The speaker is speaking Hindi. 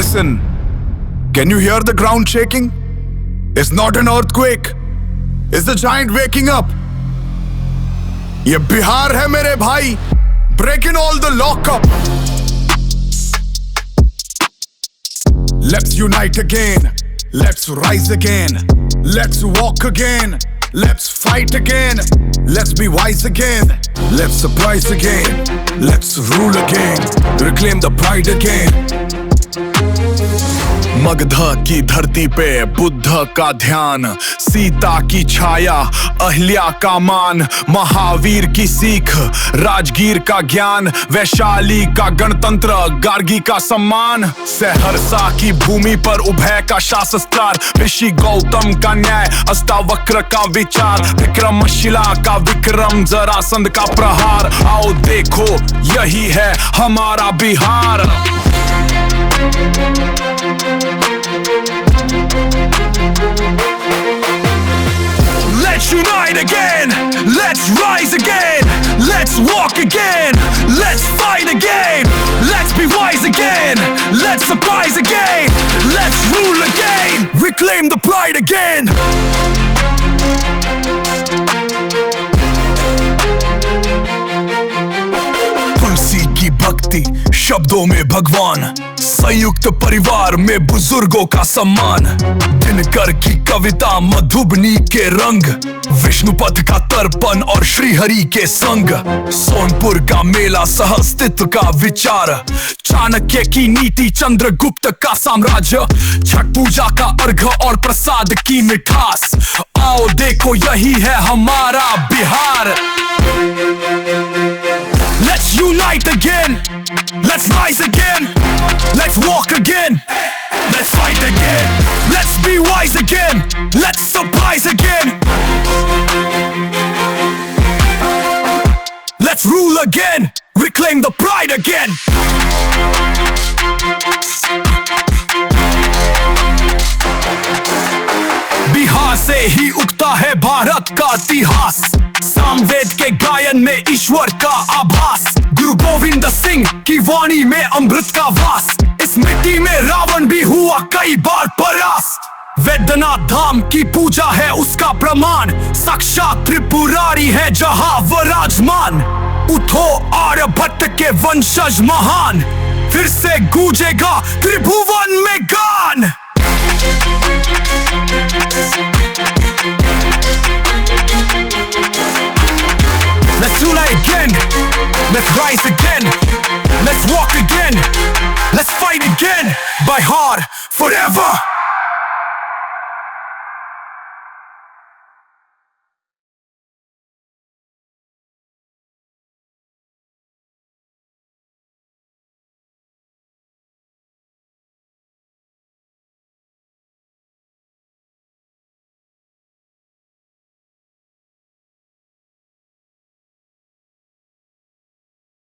Listen, can you hear the ground shaking? It's not an earthquake. It's the giant waking up. ये बिहार है मेरे भाई, breaking all the lockup. Let's unite again. Let's rise again. Let's walk again. Let's fight again. Let's be wise again. Let's surprise again. Let's rule again. Reclaim the pride again. Magadh की धरती पे बुद्ध का ध्यान, सीता की छाया, अहिल्या का मान, महावीर की सीख, राजगीर का ज्ञान, वैशाली का गणतंत्र, गार्गी का सम्मान, सहरसा की भूमि पर उभय का शास्त्रार, ऋषि गौतम का न्याय, अष्टावक्र का विचार, विक्रमशिला का विक्रम, जरासंध का प्रहार। आओ देखो यही है हमारा Bihar. Let's unite again, let's rise again, let's walk again, let's fight again, let's be wise again, let's surprise again, let's rule again, reclaim the pride again. तुलसी की भक्ति, शब्दों में भगवान, संयुक्त परिवार में बुजुर्गों का सम्मान, दिनकर की कविता, मधुबनी के रंग, विष्णुपद का तर्पण और श्रीहरि के संग, सोनपुर का मेला, सहअस्तित्व का विचार, चाणक्य की नीति, चंद्रगुप्त का साम्राज्य, छठ पूजा का अर्घ और प्रसाद की मिठास। आओ देखो यही है हमारा Bihar. Let's unite again, let's rise again, let's walk again, let's fight again, let's be wise again, let's surprise again, let's rule again, reclaim the pride again. Bihar से ही उगता है भारत का इतिहास, सामवेद के गायन में ईश्वर का आभास, गुरु गोविंद सिंह की वाणी में अमृत का वास, इस मिट्टी में रावण भी हुआ कई बार परास्त। वैद्यनाथ धाम की पूजा है उसका प्रमाण, साक्षात त्रिपुरारी है जहां विराजमान। उठो आर्यभट्ट के वंशज महान, फिर से गूंजेगा त्रिभुवन में गान। Let's unite again, let's rise again, let's walk again, let's fight again, by heart forever.